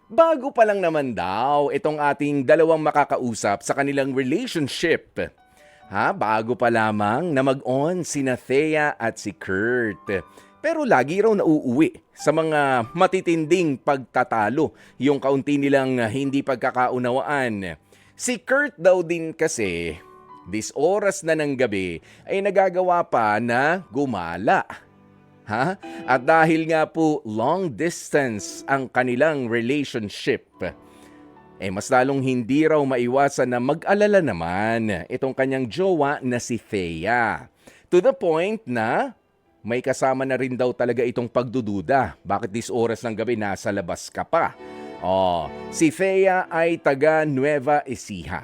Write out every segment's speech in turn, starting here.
Bago pa lang naman daw itong ating dalawang makakausap sa kanilang relationship. Ha, bago pa lamang na mag-on sina Thea at si Kurt. Pero lagi raw nauuwi sa mga matitinding pagtatalo, yung kaunti nilang hindi pagkakaunawaan. Si Kurt daw din kasi, this oras na ng gabi ay nagagawa pa na gumala. Ha? At dahil nga po long distance ang kanilang relationship, mas lalong hindi raw maiwasan na mag-alala naman itong kanyang jowa na si Thea. To the point na may kasama na rin daw talaga itong pagdududa. Bakit this oras ng gabi nasa labas ka pa? Si Thea ay taga Nueva Ecija.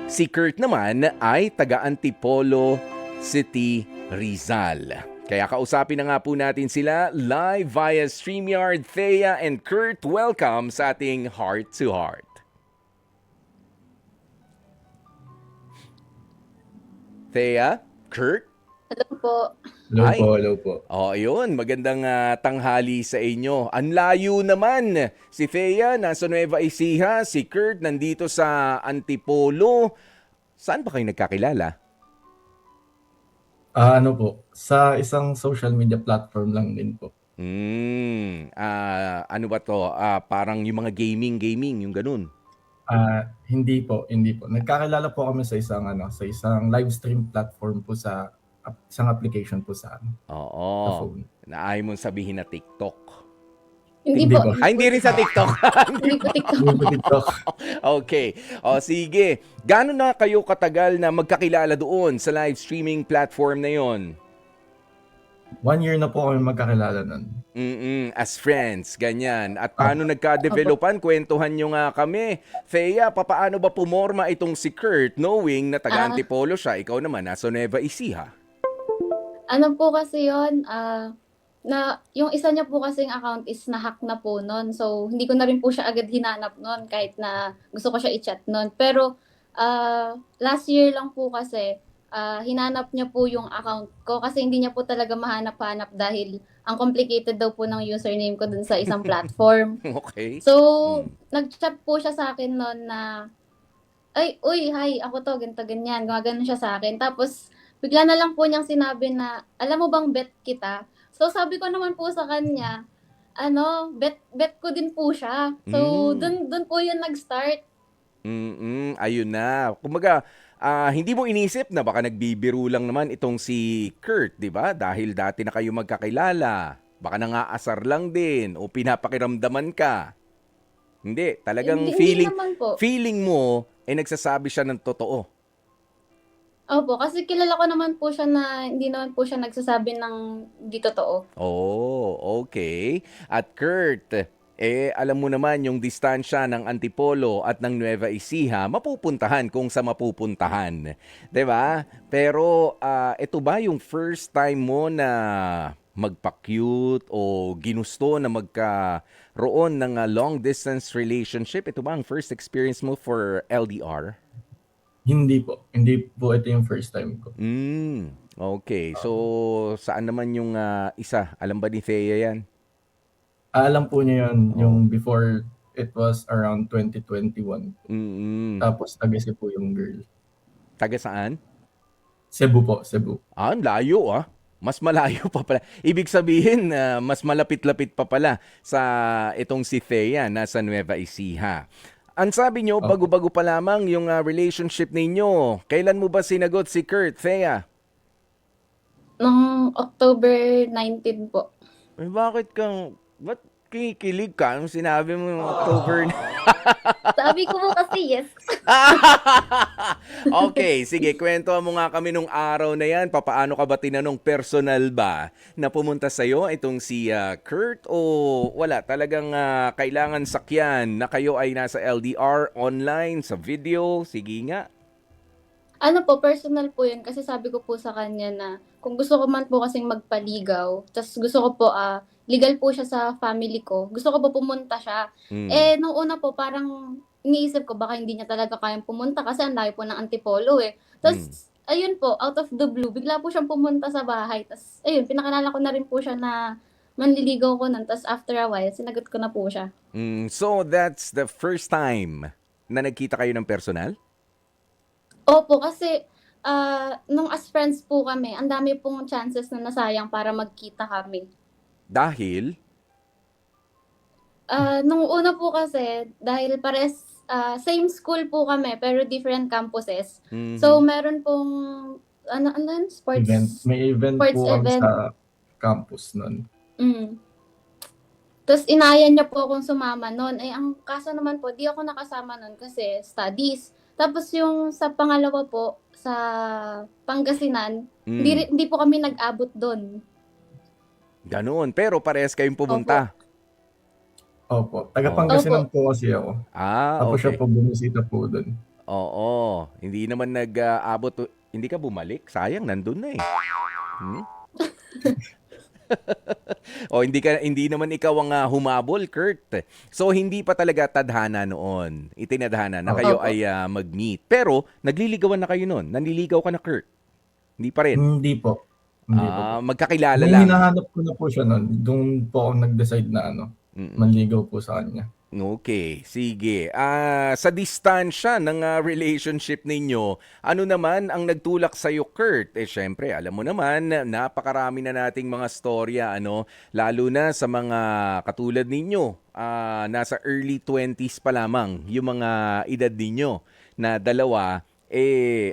Si Kurt naman ay taga Antipolo City, Rizal. Kaya kausapin na nga po natin sila live via StreamYard. Thea and Kurt, welcome sa ating Heart to Heart. Thea, Kurt? Hello po. Hello Hi. po, hello po. Ayun, magandang tanghali sa inyo. Ang layo naman. Si Thea nasa Nueva Ecija, si Kurt nandito sa Antipolo. Saan ba kayo nagkakilala? Ano po, sa isang social media platform lang din po. Ano ba to? Parang yung mga gaming, yung ganun. Hindi po, hindi po. Nagkakilala po kami sa isang live stream platform po sa isang application po sa sa Oo. phone. Naay mong sabihin na TikTok. Hindi Hindi po. po. Hindi rin sa TikTok. Hindi po TikTok. Hindi po TikTok. Okay. Sige. Gaano na kayo katagal na magkakilala doon sa live streaming platform na yon? 1 year na po kami magkakilala nun. As friends, ganyan. At paano nagka-developan? Kwentuhan nyo nga kami. Thea, papaano ba pumorma itong si Kurt knowing na taga Antipolo siya? Ikaw naman, nasa Nueva Ecija. Ano po kasi yun, na yung isa niya po kasing account is na-hack na po nun. So, hindi ko na rin po siya agad hinanap nun kahit na gusto ko siya i-chat nun. Pero, last year lang po kasi, hinanap niya po yung account ko kasi hindi niya po talaga mahanap-hanap dahil ang complicated daw po ng username ko dun sa isang platform. Okay. So, nag-chat po siya sa akin nun na, ay, uy, hi, ako to, ganito, ganyan. Gumagano siya sa akin. Tapos, bigla na lang po niyang sinabi na, alam mo bang bet kita? So, sabi ko naman po sa kanya, bet ko din po siya. So, dun po yun nag-start. Ayun na. Kumbaga, hindi mo inisip na baka nagbibiro lang naman itong si Kurt, di ba? Dahil dati na kayo magkakilala. Baka nangaasar lang din o pinapakiramdaman ka. Hindi, talagang Hindi naman po. feeling mo nagsasabi siya ng totoo. Opo, kasi kilala ko naman po siya na hindi naman po siya nagsasabi ng di totoo. Oh, okay. At Kurt, alam mo naman yung distansya ng Antipolo at ng Nueva Ecija, mapupuntahan kung sa mapupuntahan. 'Di ba? Pero ito ba yung first time mo na magpa-cute o ginusto na magkaroon ng long distance relationship? Ito ba ang first experience mo for LDR? Hindi po. Hindi po ito yung first time ko. Okay. So, saan naman yung isa? Alam ba ni Thea yan? Alam po niya yun, yung before it was around 2021. Tapos tagasi po yung girl. Taga saan? Cebu po, Cebu. Ang layo Mas malayo pa pala. Ibig sabihin, mas malapit-lapit pa pala sa itong si Thea nasa Nueva Ecija. Ang sabi nyo, bago-bago pa lamang yung relationship ninyo. Kailan mo ba sinagot si Kurt, Thea? Noong October 19 po. Ba't kinikilig ka nung sinabi mo yung October Sabi ko po kasi yes. Okay, sige, kwentuhan mo nga kami nung araw na yan. Papaano ka ba tinanong, personal ba na pumunta sa'yo itong si Kurt o wala? Talagang kailangan sakyan na kayo ay nasa LDR, online, sa video? Sige nga. Ano po, personal po yun kasi sabi ko po sa kanya na kung gusto ko man po kasing magpaligaw, tas gusto ko po, legal po siya sa family ko, gusto ko po pumunta siya. Nung una po parang iniisip ko baka hindi niya talaga kayang pumunta kasi ang layo po ng Antipolo eh. Tas ayun po, out of the blue, bigla po siyang pumunta sa bahay. Tas ayun, pinakilala ko na rin po siya na manliligaw ko nun. Tapos after a while, sinagot ko na po siya. So that's the first time na nagkita kayo ng personal? Opo, kasi nung as friends po kami, ang dami pong chances na nasayang para magkita kami. Dahil? Nung una po kasi, dahil same school po kami, pero different campuses. So, Mhm. meron pong, ano yun? Event. May event Sports po kami event. sa campus nun. Mm. Tapos inayan niya po akong sumama noon. Eh, ang kaso naman po, di ako nakasama noon kasi studies. Tapos yung sa pangalawa po, sa Pangasinan, Mm. hindi po kami nag-abot doon. Ganoon. Pero parehas kayong Opo. pumunta. Opo. Taga Oo. Pangasinan Opo. po kasi ako. Tapos siya Okay. po bumisita po dun. Oo. Hindi naman nag-abot. Hindi ka bumalik? Sayang, nandun na eh. Hmm? O hindi naman ikaw ang humabol, Kurt. So hindi pa talaga tadhana noon. Itinadhana na kayo Opo. ay mag-meet. Pero nagliligawan na kayo noon. Nanliligaw ka na, Kurt. Hindi pa rin. Hindi po. Hindi po po. Magkakilala Nung lang. hinahanap ko na po siya nun, doon po ako nag-decide na Mm-mm. manligaw po sa kanya. Okay, sige. Sa distansya ng relationship ninyo, ano naman ang nagtulak sa iyo, Kurt? Eh syempre, alam mo naman, napakarami na nating mga storya, ano, lalo na sa mga katulad ninyo. Nasa early 20s pa lamang yung mga edad ninyo na dalawa.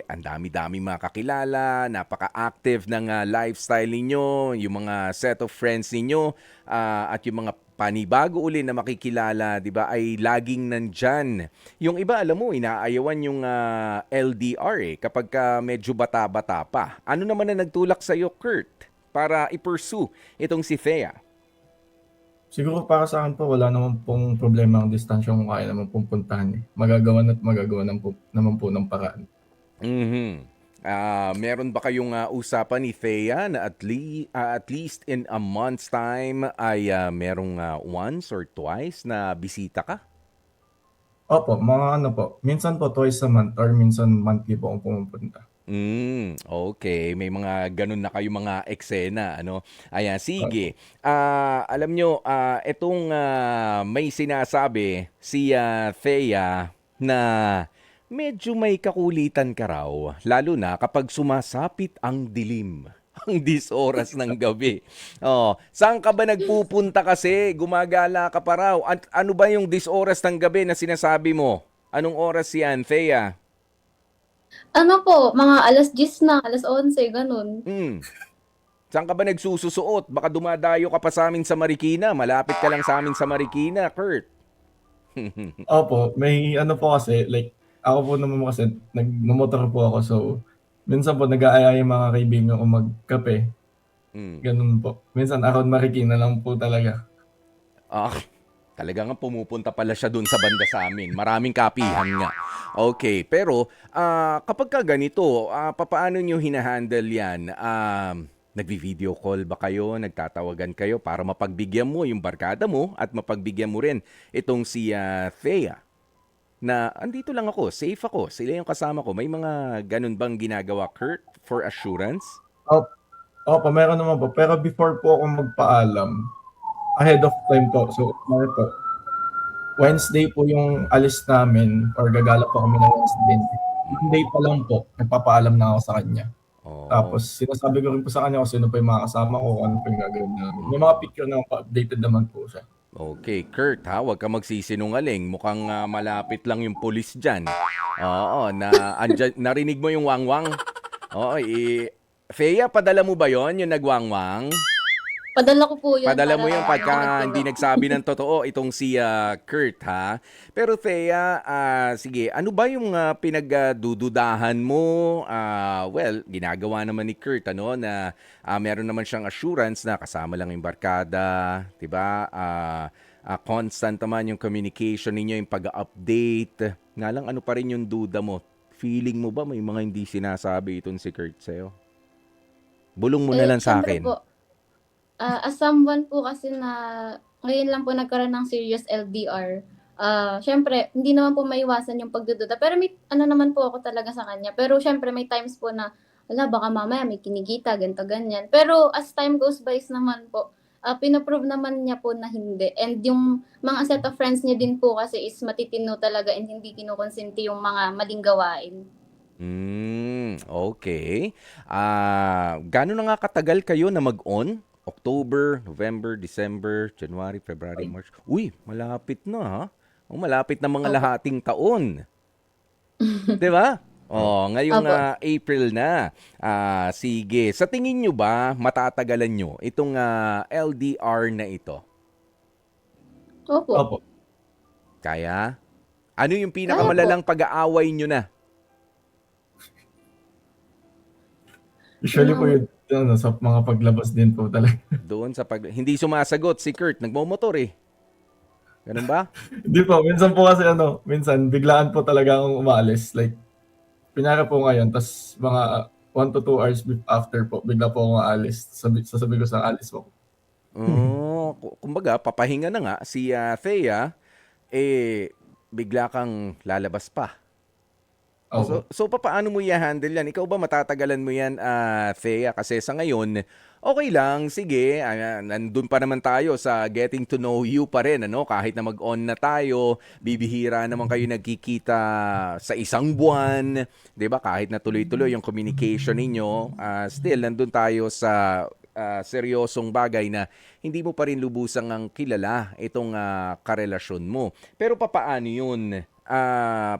Ang dami-dami mga kakilala, napaka-active ng lifestyle ninyo, yung mga set of friends ninyo, at yung mga panibago uli na makikilala, 'di ba, ay laging nandyan. Yung iba, alam mo, inaayawan yung LDR kapag medyo bata-bata pa. Ano naman na nagtulak sa iyo, Kurt, para i-pursue itong si Thea? Siguro para sa akin po, wala naman pong problema ang distansya kung kaya naman pong puntahan. Magagawa naman po ng paraan. Mhm. Meron ba kayong usapan ni Thea na at least in a month's time ay merong once or twice na bisita ka? Opo, mga ano po, minsan po twice a month or minsan monthly po akong pumupunta. Okay. May mga ganun na kayo mga eksena, ano? Ayan, sige. Alam nyo, itong may sinasabi si Thea na medyo may kakulitan ka raw, lalo na kapag sumasapit ang dilim. Ang 10 oras ng gabi. Oh, saan ka ba nagpupunta kasi? Gumagala ka pa raw. At ano ba yung 10 oras ng gabi na sinasabi mo? Anong oras yan, Thea? Ano po, mga alas 10 na, alas 11, ganun. Saan ka ba nagsususuot? Baka dumadayo ka pa sa amin sa Marikina. Malapit ka lang sa amin sa Marikina, Kurt. Opo, may ano po kasi, like, ako po naman kasi, nagmamotor po ako, so, minsan po nag-aaya yung mga kaibigan ko magkape, Mm. ganun po. Minsan around Marikina lang po talaga. Ah, talaga nga pumupunta pala siya dun sa banda sa amin. Maraming kapihan nga. Okay, pero kapag ka ganito, papaano nyo hinahandle yan? Nagvi-video call ba kayo? Nagtatawagan kayo para mapagbigyan mo yung barkada mo at mapagbigyan mo rin itong si Thea na andito lang ako, safe ako, sila yung kasama ko. May mga ganun bang ginagawa, Kurt, for assurance? Opo, opo, meron naman po. Pero before po ako magpaalam, ahead of time po. So, ano po, Wednesday po yung alis namin or gagala po kami ng Wednesday. Monday pa lang po, nagpapaalam na ako sa kanya. Oo. Tapos sinasabi ko rin po sa kanya kung sino pa yung mga kasama ko, kung ano pa yung gagawin namin. May mga picture na updated naman po siya. Okay, Kurt, huwag ka magsisinungaling. Mukhang malapit lang yung pulis dyan. Oo, narinig mo yung wangwang? Oo, Thea, padala mo ba yon yung nagwangwang? Padala ko po yun Padala mo para yan pagka marinig hindi ko. nagsabi ng totoo itong si Kurt, ha? Pero Thea, sige, ano ba yung pinagdududahan mo? Well, ginagawa naman ni Kurt, ano, na meron naman siyang assurance na kasama lang yung barkada, 'di ba? Constant naman yung communication ninyo, yung pag-update. Nga lang, ano pa rin yung duda mo? Feeling mo ba may mga hindi sinasabi itong si Kurt sa'yo? Bulong mo na lang sa Syempre akin. po, as someone po kasi na ngayon lang po nagkaroon ng serious LDR, syempre hindi naman po maiwasan yung pagdududa. Pero may ano naman po ako talaga sa kanya. Pero syempre may times po na, baka mamaya may kinikita, ganito, ganyan. Pero as time goes by naman po, pinoprove naman niya po na hindi. And yung mga set of friends niya din po kasi is matitino talaga and hindi kinukonsente yung mga maling gawain. Okay. Gaano na nga katagal kayo na mag-on? October, November, December, January, February, March. Uy, malapit na ha. Malapit na mga Opo. lahating taon. 'Di ba? Oh, ngayong Opo. April na. Sige. Sa tingin nyo ba matatagalan nyo itong LDR na ito? Opo. Opo. Kaya? Ano yung Kaya po. pinakamalalang pag-aaway nyo na? Usually po yun, sa mga paglabas din po talaga. Doon sa hindi sumasagot si Kurt, nagmomotor eh. Ganun ba? Hindi po, minsan po kasi minsan biglaan po talaga akong umaalis. Like, kunyari po ngayon, tas mga 1 to 2 hours after po, bigla po akong aalis. Sasabi ko sa alis po. Oh, kumbaga papahinga na nga si Thea, bigla kang lalabas pa. Opo. So papaano mo i-handle yan? Ikaw ba matatagalan mo yan, Thea? Kasi sa ngayon, okay lang, sige, nandun pa naman tayo sa getting to know you pa rin, ano? Kahit na mag-on na tayo, bibihira naman kayo nagkikita sa isang buwan, 'di ba? Kahit na tuloy-tuloy yung communication ninyo, still nandun tayo sa seryosong bagay na hindi mo pa rin lubusang ang kilala itong karelasyon mo. Pero papaano yun?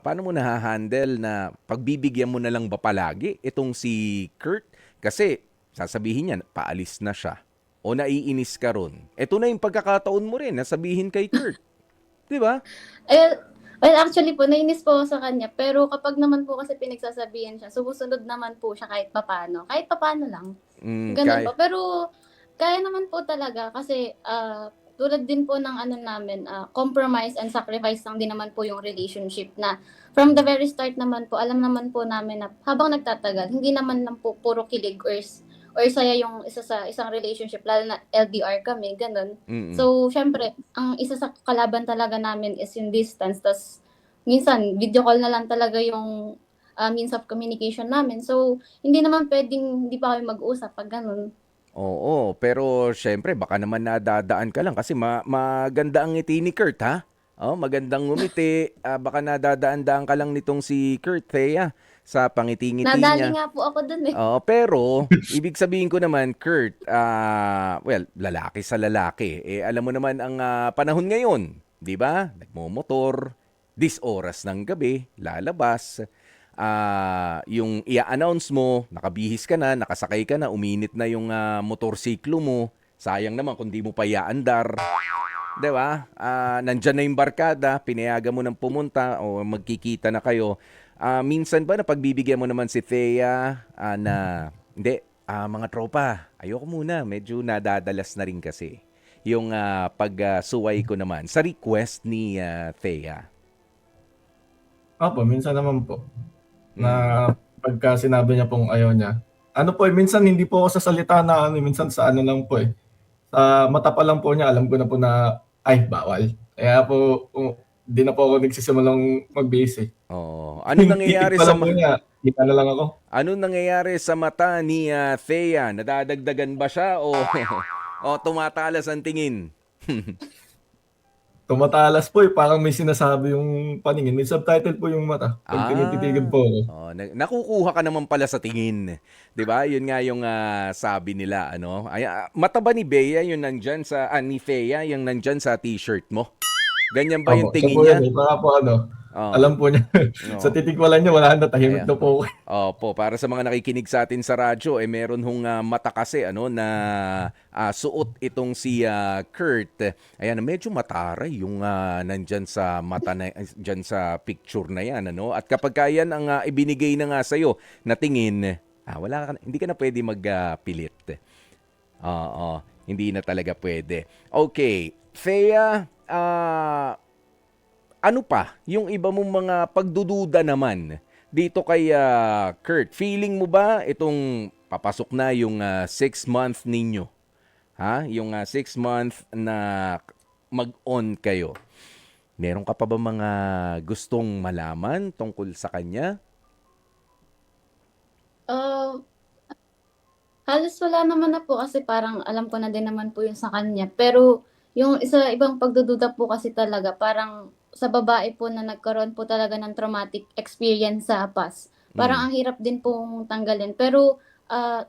Paano mo nahahandle na pagbibigyan mo na lang ba palagi itong si Kurt? Kasi sasabihin niya, paalis na siya. O naiinis ka ron. Ito na yung pagkakataon mo rin na sabihin kay Kurt. Di ba? Well, actually po, nainis po ako sa kanya. Pero kapag naman po kasi pinagsasabihan siya, sumusunod naman po siya kahit papano. Kahit papano lang. Ganun Kaya, po. Pero kaya naman po talaga kasi tulad din po ng namin, compromise and sacrifice lang din naman po yung relationship na from the very start naman po, alam naman po namin na habang nagtatagal, hindi naman lang po puro kilig or saya yung isa sa isang relationship, lalo na LDR kami, ganun. So, syempre, ang isa sa kalaban talaga namin is yung distance. Tas, minsan, video call na lang talaga yung means of communication namin. So, hindi naman pwedeng hindi pa kami mag-usap pag ganun. oo, pero syempre baka naman nadadaan ka lang kasi maganda ang ngiti ni Kurt, ha? Oh, magandang ngumiti. Baka nadadaan-daan ka lang nitong si Kurt, Thea, sa pangiti-ngiti Nadali niya. nga po ako dun eh. Oo, pero ibig sabihin ko naman, Kurt, well, lalaki sa lalaki. Alam mo naman ang panahon ngayon, 'di ba? Nagmomotor, this oras ng gabi, lalabas. Yung i-announce mo, nakabihis ka na, nakasakay ka na, uminit na yung motorsiklo mo. Sayang naman kung di mo pa iaandar. 'Di ba? Nandyan na yung barkada, pinayagan mo ng pumunta o magkikita na kayo. Minsan ba napagbibigyan mo naman si Thea na, hindi, mga tropa, ayoko muna, medyo nadadalas na rin kasi. Yung pagsuway ko naman sa request ni Thea. Opo, minsan naman po. Na pagka sinabi niya pong ayaw niya. Minsan hindi po ako sasalita na minsan sa lang po eh. Sa mata pa lang po niya, alam ko na po na, ay, bawal. Kaya po, di na po ako nagsisimulang magbihis eh. Oh, ano Titig nangyayari pa sa lang po niya, kita na lang ako. ano nangyayari sa mata ni Thea? Nadadagdagan ba siya o o tumatalas ang tingin? Tumatalas po eh, parang may sinasabi yung paningin. May subtitle po yung mata. Pag tinititigan po ako. Nakukuha ka naman pala sa tingin. 'Di ba? Yun nga yung sabi nila, ano. Mata ba ni Bea yung nandyan sa ni Thea yung nandyan sa t-shirt mo? Ganyan ba yung Opo, siya tingin po niya? yan eh. Baka po Oo. alam po niya. Sa Oo. titig wala niya, wala na, tahimik Ayan. na po ako. Opo, para sa mga nakikinig sa atin sa radyo, meron hong mata kasi na suot itong si Kurt. Ayan, medyo mataray yung nandyan sa mata na dyan sa picture na yan, ano? At kapag yan ang ibinigay na nga sa'yo na tingin, hindi ka na pwede magpilit. Oo, hindi na talaga pwede. Okay, Thea, ano pa yung iba mong mga pagdududa naman dito kay Kurt? Feeling mo ba itong papasok na yung 6-month ninyo? Ha? Yung 6-month na mag-on kayo. Meron ka pa ba mga gustong malaman tungkol sa kanya? Uh, Halos wala naman na po kasi parang alam ko na din naman po yung sa kanya. Pero yung isa ibang pagdududa po kasi talaga parang sa babae po na nagkaroon po talaga ng traumatic experience sa past. Parang Mm. ang hirap din pong tanggalin. Pero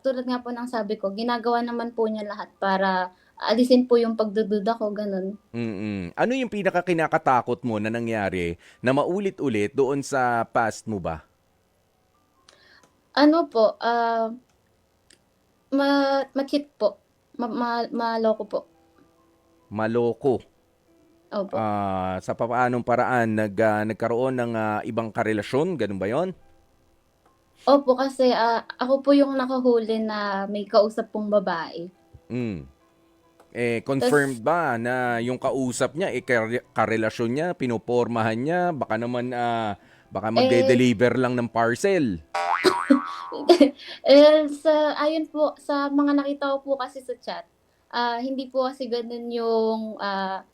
tulad nga po ng sabi ko, ginagawa naman po niya lahat para alisin po yung pagdududa ko, ganun. Ano yung pinakakinakatakot mo na nangyari na maulit-ulit doon sa past mo ba? Ano po, ma-cheat po. Maloko po. Maloko. Opo. Sa papaanong paraan nagkaroon ng ibang karelasyon, ganun ba 'yon? Opo, kasi ako po yung nakahuli na may kausap pong babae. Hmm. Tas Confirmed ba na yung kausap niya, karelasyon niya, pinopormahan niya, baka naman baka eh magde-deliver lang ng parcel? ayon po sa mga nakita ko po kasi sa chat, hindi po kasi gano'n yung,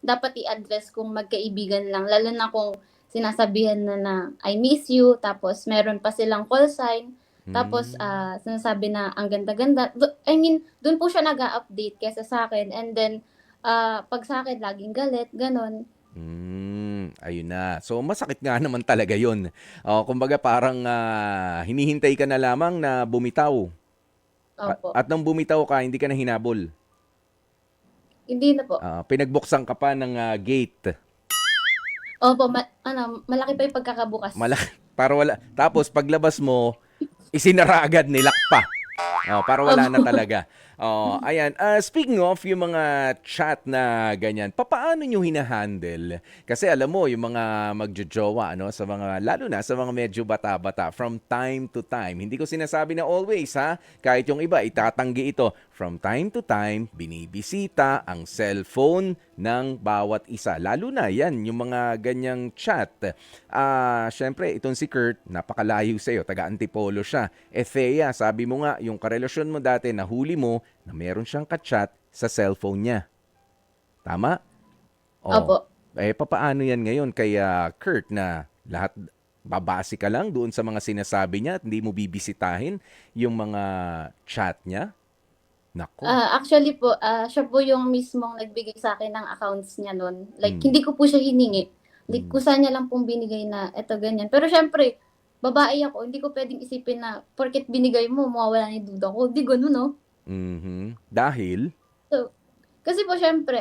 dapat i-address kung magkaibigan lang lalo na kung sinasabihan na "I miss you" tapos meron pa silang call sign, tapos, Hmm. sinasabi na ang ganda-ganda. I mean do'n po siya nag-a-update kaysa sa'kin and then, 'pag sa'kin laging galit, gano'n. Ayun na. So masakit nga naman talaga 'yun. Kumbaga parang hinihintay ka na lamang na bumitaw. Opo. At nung bumitaw ka, hindi ka na hinabol. Hindi na po. Pinagbuksan ka pa ng gate. Opo, malaki pa yung pagkakabukas. Malaki para wala tapos paglabas mo, isinara agad, nilak pa. Para wala na Opo. talaga. Ayan. Speaking of yung mga chat na ganyan, papaano nyo hinahandle? Kasi alam mo, yung mga magjojowa, ano, sa mga, lalo na sa mga medyo bata-bata, from time to time. Hindi ko sinasabi na always, ha? Kahit yung iba, itatanggi ito. From time to time, binibisita ang cellphone ng bawat isa. Lalo na yan, yung mga ganyang chat. Syempre, itong si Kurt, napakalayo sa'yo, taga-Antipolo siya. Thea, sabi mo nga, yung karelasyon mo dati, nahuli mo na meron siyang kachat sa cellphone niya. Tama? Opo. Oh. Papaano yan ngayon kay Kurt na lahat babase ka lang doon sa mga sinasabi niya at hindi mo bibisitahin yung mga chat niya? Nako. Actually po, siya po yung mismong nagbigay sa'kin ng accounts niya nun. Like Mm. hindi ko po siya hiningi. Like Mm. kusa niya lang pong binigay na eto ganyan. Pero siyempre, babae ako, hindi ko puwedeng isipin na porket binigay mo mawawala na yung duda ko, 'di gano'n 'no? Dahil? So, kasi po siyempre,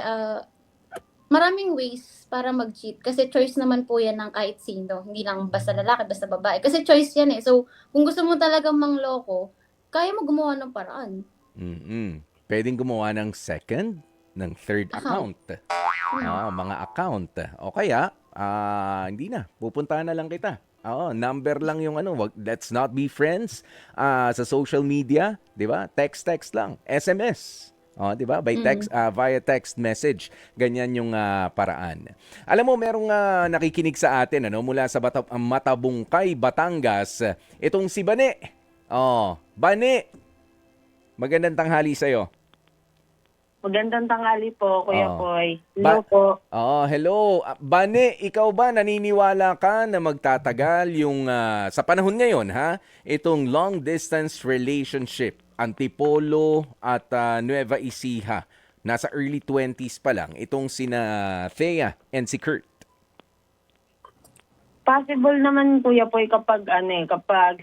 maraming ways para mag-cheat kasi choice naman po 'yan ng kahit sino, hindi lang basta lalaki, basta babae. Kasi choice 'yan, eh. So, kung gusto mo talagang mangloko, kaya mo gumawa ng paraan. Puwedeng gumawa ng second, ng third Account. account. Hmm. Mga account. O kaya, hindi na, pupuntahan na lang kita. Oo, number lang yung ano, let's not be friends sa social media, 'di ba? Text lang, SMS. 'Di ba? Mm. Via text message. Ganyan yung paraan. Alam mo, merong nakikinig sa atin ano mula sa Matabungkay, Batangas. Itong si Bane. Bane, magandang tanghali sa'yo. Magandang tanghali po, Kuya Oo. Poy. Hello po. Hello. Bane, ikaw ba naniniwala ka na magtatagal yung sa panahon ngayon ha, itong long distance relationship, Antipolo at Nueva Ecija, nasa early 20s pa lang, itong sina Thea and si Kurt? Possible naman, Kuya Poy, kapag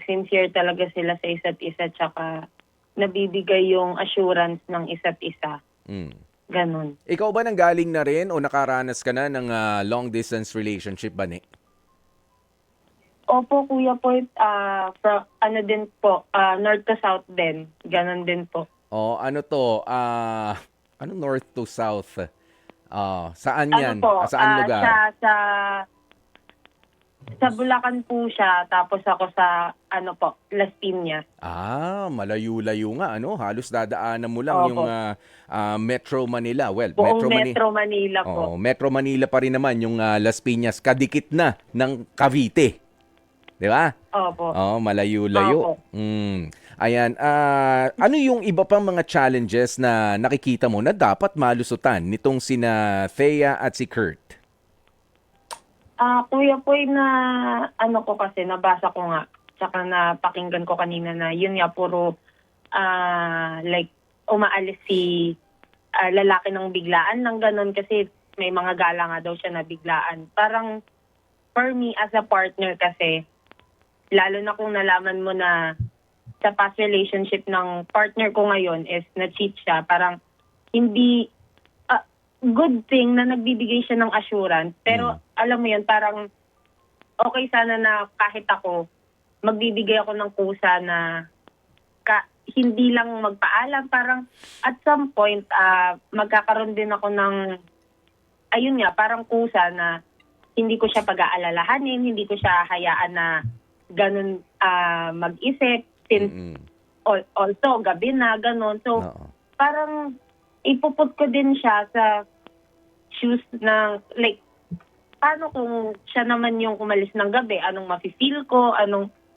sincere talaga sila sa isa't isa tsaka nabibigay yung assurance ng isa't isa. Mm. Ganon. Ikaw ba nanggaling na rin o nakaranas ka na ng long distance relationship, Bane? Opo, Kuya Poy, din po, north to south din. Ganon din po. Ano to? Ano north to south? Saan Ano yan? po, Saan lugar? sa Bulacan po siya, tapos ako sa, Las Piñas. Malayo-layo nga, ano? Halos dadaanan mo lang yung Opo. Metro Manila. Well, Buong Metro Manila po. Metro Manila pa rin naman yung Las Piñas, kadikit na ng Cavite. 'Di ba? Opo. Malayo-layo. Opo. Ayan, ano yung iba pang mga challenges na nakikita mo na dapat malusutan nitong sina Thea at si Kurt? Kuya Poy, nabasa ko nga, tsaka napakinggan ko kanina na yun nga, puro like umaalis si lalaki ng biglaan ng ganun kasi may mga gala nga daw siya na biglaan. Parang for me as a partner kasi, lalo na kung nalaman mo na sa past relationship ng partner ko ngayon is na-cheat siya, parang hindi good thing na nagbibigay siya ng assurance. Pero alam mo yun, parang okay sana na kahit ako, magbibigay ako ng kusa na hindi lang magpaalam. Parang at some point, magkakaroon din ako ng, ayun nga, parang kusa na hindi ko siya pag-aalalahanin, hindi ko siya hayaan na ganun mag-isip. Since also, gabi na, ganun. So, parang ipuput ko din siya sa shoes na, like, paano kung siya naman yung kumalis ng gabi? Anong mafe-feel ko?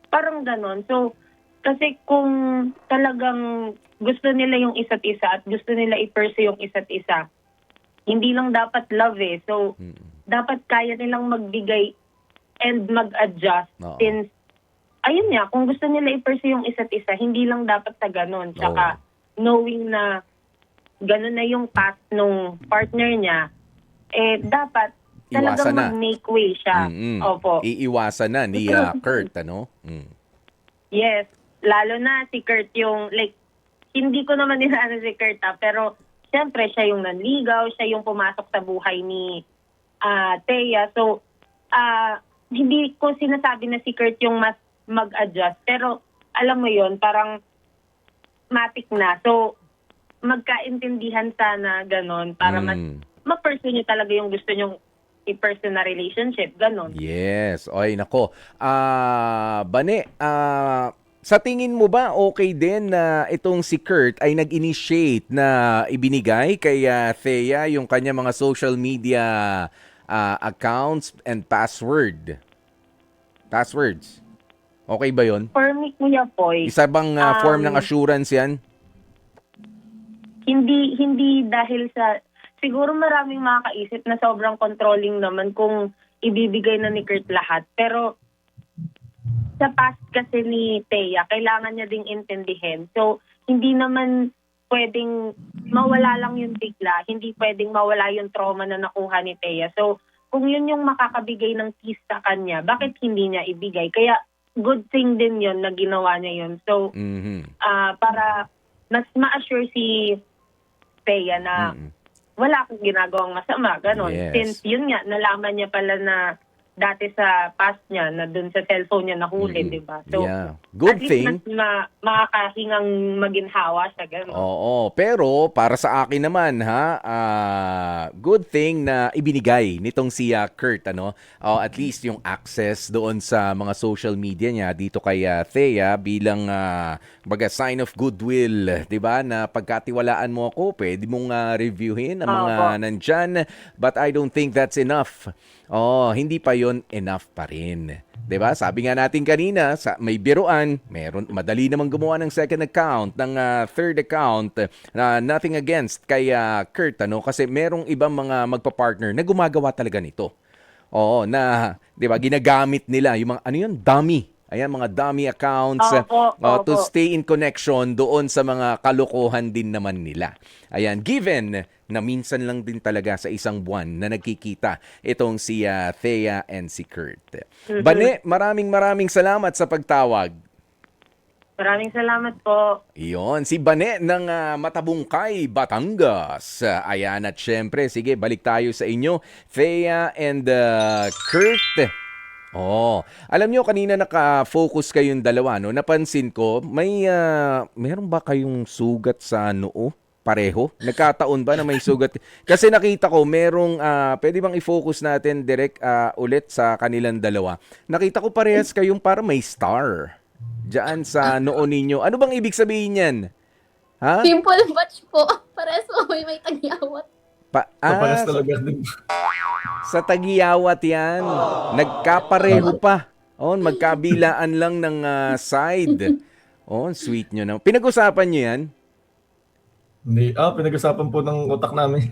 Parang ganun. So, kasi kung talagang gusto nila yung isa't isa at gusto nila i-pursue yung isa't isa, hindi lang dapat love eh. So, dapat kaya nilang magbigay and mag-adjust since, ayun nga, kung gusto nila i-pursue yung isa't isa, hindi lang dapat sa ganun. Tsaka, knowing na ganun na yung path nung partner niya, dapat talagang mag-make way siya. Opo. Iiwasan na ni Kurt, ano? Yes. Lalo na si Kurt yung, like, hindi ko naman nilala si Kurt, pero siyempre siya yung nanligaw, siya yung pumasok sa buhay ni Thea. So, hindi ko sinasabi na si Kurt yung mas mag-adjust. Pero, alam mo yon parang matik na. So, magkaintindihan sana ganon para mas ma-pursue nyo talaga yung gusto nyong i-pursue na relationship. Ganon. Yes. Oy, nako. Bane, sa tingin mo ba okay din na itong si Kurt ay nag-initiate na ibinigay kay Thea yung kanya mga social media accounts and passwords? Okay ba yon? For me, Kuya Poy, Isa bang form ng assurance yan? hindi dahil sa, siguro maraming makakaisip na sobrang controlling naman kung ibibigay na ni Kurt lahat. Pero sa past kasi ni Thea, kailangan niya ding intindihin. So, hindi naman pwedeng mawala lang yung bigla. Hindi pwedeng mawala yung trauma na nakuha ni Thea. So, kung yun yung makakabigay ng peace sa kanya, bakit hindi niya ibigay? Kaya, good thing din yun na ginawa niya yun. So, para mas ma-assure si Thea na wala akong ginagawang masama, ganon. Yes. Since yun nga, nalaman niya pala na dati sa past niya, na dun sa cellphone niya nahuli, di ba? So, yeah. Good at least thing. mas makakahingang maginhawa siya, ganon. Oo, pero para sa akin naman good thing na ibinigay nitong si Kurt, ano? At least yung access doon sa mga social media niya dito kay Thea bilang baga sign of goodwill, 'di ba? Na pagkatiwalaan mo ako, pwede mong reviewin ang mga nandyan, but I don't think that's enough. Hindi pa 'yon enough pa rin. 'Di ba? Sabi nga natin kanina, may biruan, madali namang gumawa ng second account, ng third account, nothing against kay Kurt, ano, kasi merong ibang mga magpa-partner na gumagawa talaga nito. Na 'di ba, ginagamit nila yung mga dummy. Ayan, mga dummy accounts to stay in connection doon sa mga kalokohan din naman nila. Ayan, given na minsan lang din talaga sa isang buwan na nagkikita itong si Thea and si Kurt. Bane, maraming salamat sa pagtawag. Maraming salamat po. Iyon, si Bane ng Matabungkay, Batangas. Ayan, at syempre, sige, balik tayo sa inyo, Thea and Kurt. Alam nyo, kanina naka-focus kayong dalawa, no? Napansin ko, meron ba kayong sugat sa noo? Pareho? Nagkataon ba na may sugat? Kasi nakita ko, pwede bang i-focus natin direct ulit sa kanilang dalawa? Nakita ko parehas kayong para may star diyan sa noo ninyo. Ano bang ibig sabihin yan? Ha? Simple batch po. Pares po, may tagyawat. Paparas talaga din. Sa tagiyawat yan. Nagkapareho pa. Magkabilaan lang ng side. Sweet nyo na. Pinag-usapan nyo yan? Hindi. Pinag-usapan po ng utak namin.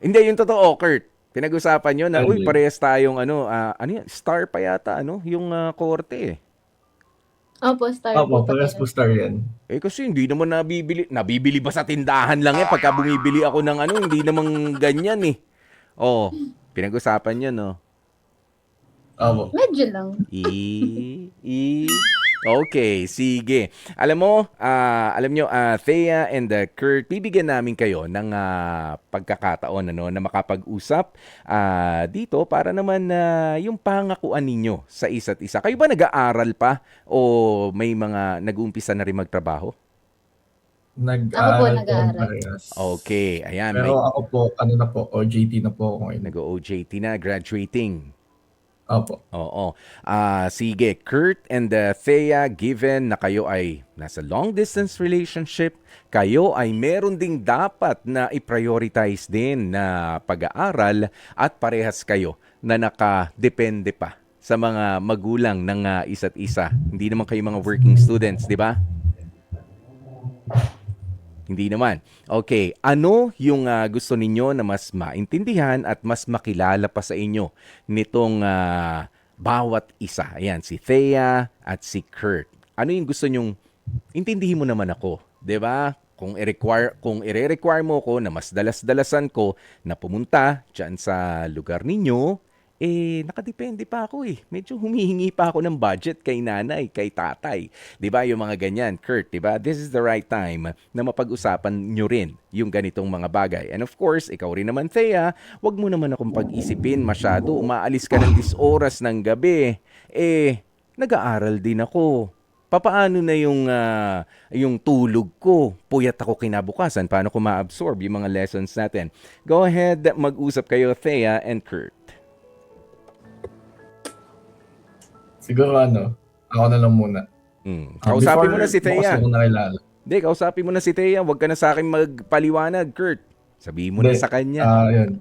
Hindi, yung totoo, Kurt. Pinag-usapan nyo na, parehas tayong, yan? Star pa yata, yung korte eh. Opo, Star po Opo, parehas po parehas. Star yan. Eh kasi hindi naman nabibili. Nabibili ba sa tindahan lang yan? Pagka bumibili ako ng ano, hindi naman ganyan eh. Oh, pinag-usapan yun, no? Opo. Medyo lang. Okay, sige. Alam mo, alam nyo, Thea and Kurt, bibigyan namin kayo ng pagkakataon ano, na makapag-usap dito para naman yung pangakuan ninyo sa isa't isa. Kayo ba nag-aaral pa o may mga nag-uumpisa na rin magtrabaho? Ako po Nag-aaral po kami nag-aaral. parehas. Okay, ayan, may Pero ako po, ano na po, OJT na po ako ngayon. nag-OJT na, graduating. Opo. Oo. Sige, Kurt and Thea, given na kayo ay nasa long distance relationship, kayo ay meron ding dapat na i-prioritize din na pag-aaral at parehas kayo na nakadepende pa sa mga magulang ng isa't isa. Hindi naman kayo mga working students, di ba? Hindi naman. Okay, ano yung gusto ninyo na mas maintindihan at mas makilala pa sa inyo nitong bawat isa? Ayan, si Thea at si Kurt. Ano yung gusto nyong intindihin mo naman ako, 'di ba? Kung i-require mo ko na mas dalas-dalasan ko na pumunta diyan sa lugar ninyo, nakadepende pa ako eh. Medyo humihingi pa ako ng budget kay nanay, kay tatay. 'Di ba yung mga ganyan, Kurt, 'di ba? This is the right time na mapag-usapan nyo rin yung ganitong mga bagay. And of course, ikaw rin naman, Thea, wag mo naman akong pag-isipin masyado. Umaalis ka ng 10 oras ng gabi. Nag-aaral din ako. Papaano na yung tulog ko? Puyat ako kinabukasan. Paano ko ma-absorb yung mga lessons natin? Go ahead, mag-usap kayo, Thea and Kurt. Siguro ako na lang muna. Kausapin mo na si Before, Thea. bukas ako nakilala. Hindi, kausapin mo na si Thea. Huwag ka na sa akin magpaliwanag, Kurt. Sabihin mo na Hindi, sa kanya. Yun.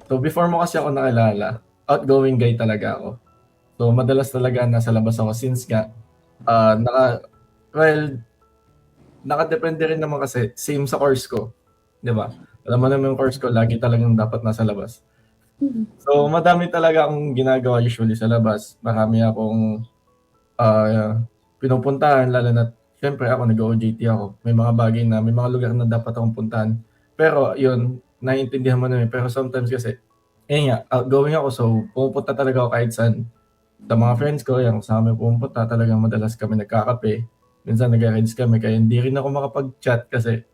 So before mo kasi ako nakilala, outgoing guy talaga ako. So madalas talaga nasa labas ako since nga, well, nakadepende rin naman kasi same sa course ko. Di ba? Alam mo naman yung course ko, lagi talagang dapat nasa labas. So madami talaga akong ginagawa usually sa labas. Marami akong pinupuntahan, lalo na syempre ako nag-OJT ako. May mga bagay na, may mga lugar na dapat akong puntahan. Pero yun, naiintindihan mo namin. Pero sometimes kasi, nga, outgoing ako. So pupunta talaga ako kahit saan. Sa mga friends ko, yan, sa amin pumunta, talagang madalas kami nagkakape. Minsan nag-rides kami, kaya hindi rin ako makapag-chat kasi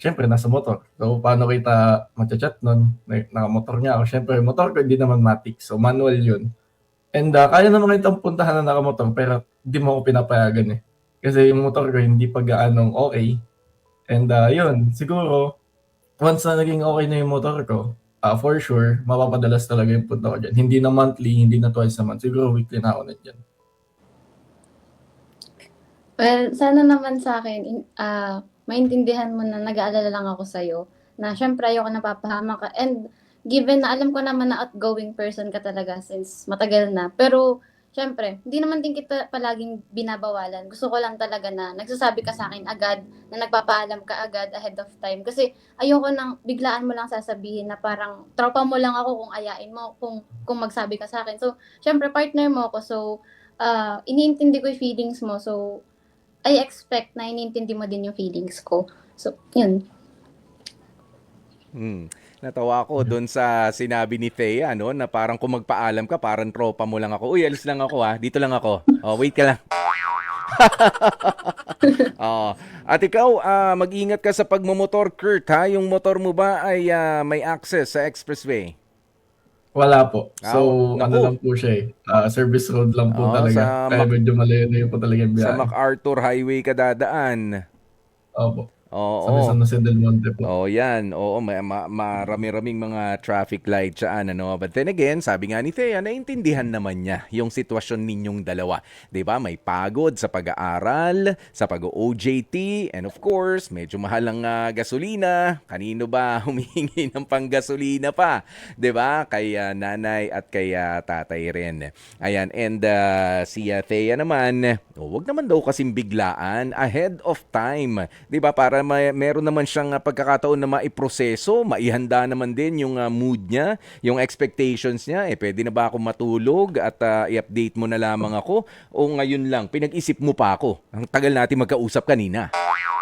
syempre nasa motor. So paano kita matcha-chat nun? Nakamotor niya ako. Syempre, motor ko hindi naman matic. So manual yun. And kaya naman kitang puntahan na nakamotor pero hindi mo ako pinapayagan eh. Kasi yung motor ko hindi pa gaanong okay. And yun, siguro, once na naging okay na yung motor ko, for sure, mapapadalas talaga yung punta ko dyan. Hindi na monthly, hindi na twice a month. Siguro weekly na ako na dyan. Well, sana naman sa akin, maintindihan mo na nag-aalala lang ako sa'yo. Na syempre ayoko napapahama ka. And given na alam ko naman na outgoing person ka talaga since matagal na. Pero syempre, hindi naman din kita palaging binabawalan. Gusto ko lang talaga na nagsasabi ka sa akin agad, na nagpapaalam ka agad ahead of time. Kasi ayoko nang biglaan mo lang sasabihin na parang tropa mo lang ako kung ayain mo, kung magsabi ka sa akin. So, syempre partner mo ako. So, iniintindi ko yung feelings mo. So, I expect na iniintindi mo din yung feelings ko. So, yun. Natawa ako doon sa sinabi ni Thea, no, na parang kung magpaalam ka, parang tropa mo lang ako. Uy, alis lang ako dito lang ako. Wait ka lang. At ikaw, mag-ingat ka sa pagmumotor, Kurt, ha? Yung motor mo ba ay may access sa expressway? Wala po. So, naku. lang po siya eh. Service road lang po talaga. Kaya medyo malayo po talaga yung Sa biyahe. MacArthur Highway ka dadaan. Opo. Sa Oo. San Jose del Monte po. Yan. Oo, marami-raming mga traffic light dyan, ano. But then again, sabi nga ni Thea, naintindihan naman niya yung sitwasyon ninyong dalawa. 'Di ba? May pagod sa pag-aaral, sa pag-OJT, and of course, medyo mahal ang gasolina. Kanino ba humihingi ng panggasolina pa? 'Di ba? Kay nanay at kay tatay rin. Ayan, and si Thea naman, wag naman daw kasing biglaan, ahead of time. 'Di ba? Para meron naman siyang pagkakataon na maiproseso, maihanda naman din yung mood niya, yung expectations niya. Pwede na ba ako matulog at i-update mo na lamang ako? O ngayon lang, pinag-isip mo pa ako? Ang tagal natin magkausap kanina.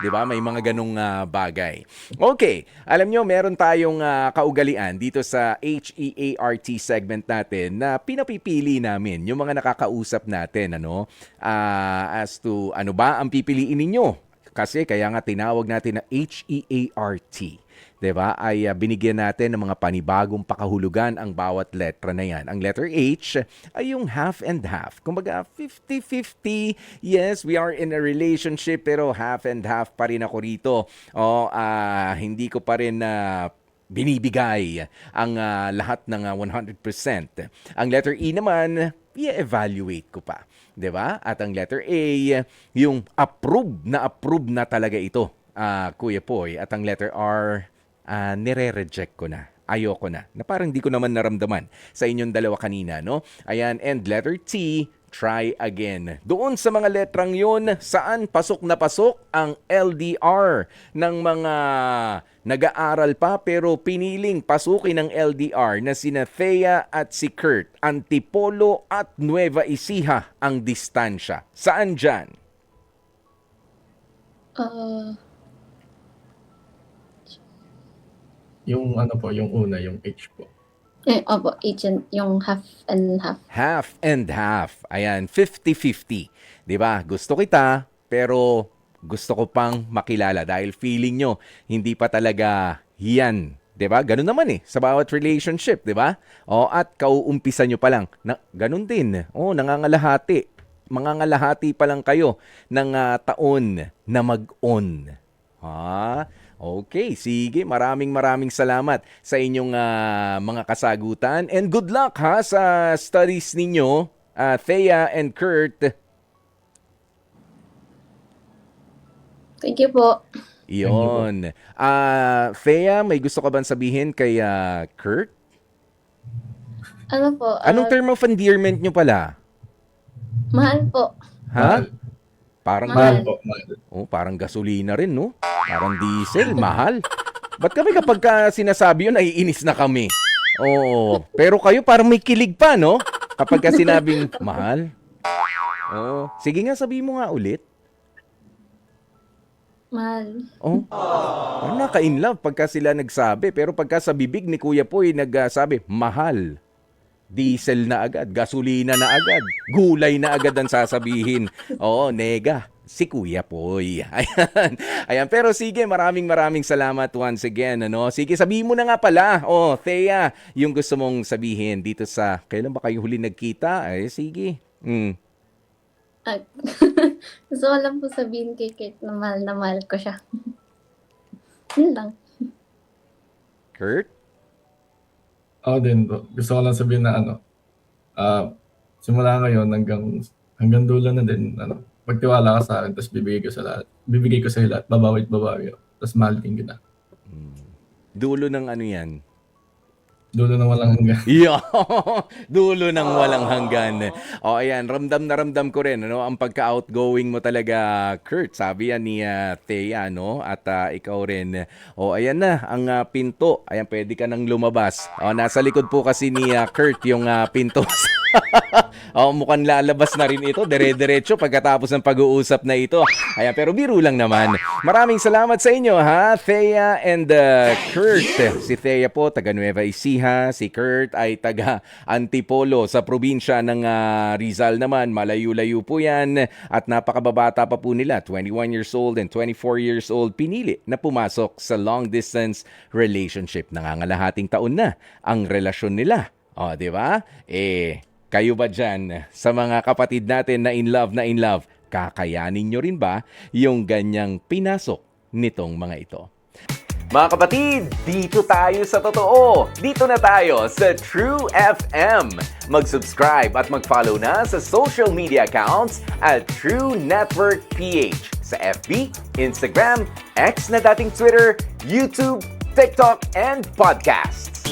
'Di ba? May mga ganong bagay. Okay, alam nyo, meron tayong kaugalian dito sa HEART segment natin na pinapipili namin yung mga nakakausap natin, ano? As to ano ba ang pipiliin ninyo? Kasi kaya nga tinawag natin na HEART. 'Di ba? Ay binigyan natin ng mga panibagong pakahulugan ang bawat letra na 'yan. Ang letter H ay yung half and half. Kumbaga 50-50. Yes, we are in a relationship pero half and half pa rin ako rito. Hindi ko pa rin binibigay ang lahat ng 100%. Ang letter E naman, i-evaluate ko pa. 'Di ba? At ang letter A, yung approve na talaga ito, Kuya Poy. At ang letter R, nire-reject ko na. Ayoko na. Na parang di ko naman naramdaman sa inyong dalawa kanina, no? Ayan, and letter T, try again. Doon sa mga letrang yun, saan pasok na pasok ang LDR ng mga nag-aaral pa pero piniling pasukin ng LDR na sina Thea at si Kurt. Antipolo at Nueva Ecija ang distansya. Saan dyan? Yung ano po, yung una, yung H po. Opo, yung half and half. Half and half. Ayan, 50-50. 'Di ba? Gusto kita, pero gusto ko pang makilala dahil feeling nyo, hindi pa talaga yan. 'Di ba? Ganun naman sa bawat relationship, 'di ba? At kauumpisa nyo pa lang. Ganun din. Nangangalahati. Mangangalahati pa lang kayo ng taon na mag-on. Okay, sige. Maraming salamat sa inyong mga kasagutan. And good luck sa studies ninyo, Thea and Kurt. Thank you po. Iyon. Thea, may gusto ka bang sabihin kay Kurt? Ano po? Anong term of endearment nyo pala? Mahal po. Ha? Parang Mahal po, mahal. parang gasolina rin, no? Parang diesel, mahal. Ba't kami kapag sinasabi yun, naiinis na kami? Pero kayo parang may kilig pa, no? Kapag sinabing mahal. Sige nga, sabihin mo nga ulit. Mahal. Parang naka-inlove pagka sila nagsabi. Pero pagka sa bibig ni Kuya Poy nagsabi, mahal. Diesel na agad, gasolina na agad, gulay na agad ang sasabihin. Nega, si Kuya Poy. Ayan. Pero sige, maraming salamat once again. Sige, sabihin mo na nga pala. Thea, yung gusto mong sabihin dito sa, kailan ba kayo huli nagkita? Sige. Gusto ko lang po sabihin kay Kate na mahal ko siya. Yun lang. Kurt? Din po. Gusto ko lang sabihin na simula ngayon hanggang dulo na din, pagtiwala ka sa akin, tapos bibigay ko sa lahat, babawi, tapos mahal din kita. Dulo ng ano yan? Dulo ng walang hanggan. Dulo ng walang hanggan. Ayan, ramdam na ramdam ko rin, ang pagka-outgoing mo talaga, Kurt. Sabi yan ni Thea, At ikaw rin. Ayan na, ang pinto. Ayan, pwede ka nang lumabas. Nasa likod po kasi ni Kurt yung pinto. Mukhang lalabas na rin ito. Dire-diretso pagkatapos ng pag-uusap na ito. Ayan, pero biro lang naman. Maraming salamat sa inyo, Thea and Kurt. Si Thea po, taga Nueva Ecija. Si Kurt ay taga Antipolo sa probinsya ng Rizal naman. Malayo-layo po yan. At napakababata pa po nila. 21 years old and 24 years old. Pinili na pumasok sa long-distance relationship. Nangangalahating taon na ang relasyon nila. Di ba? Kayo ba dyan, sa mga kapatid natin na in love, kakayanin nyo rin ba yung ganyang pinasok nitong mga ito? Mga kapatid, dito tayo sa totoo. Dito na tayo sa True FM. Mag-subscribe at mag-follow na sa social media accounts at True Network PH sa FB, Instagram, X na dating Twitter, YouTube, TikTok, and podcasts.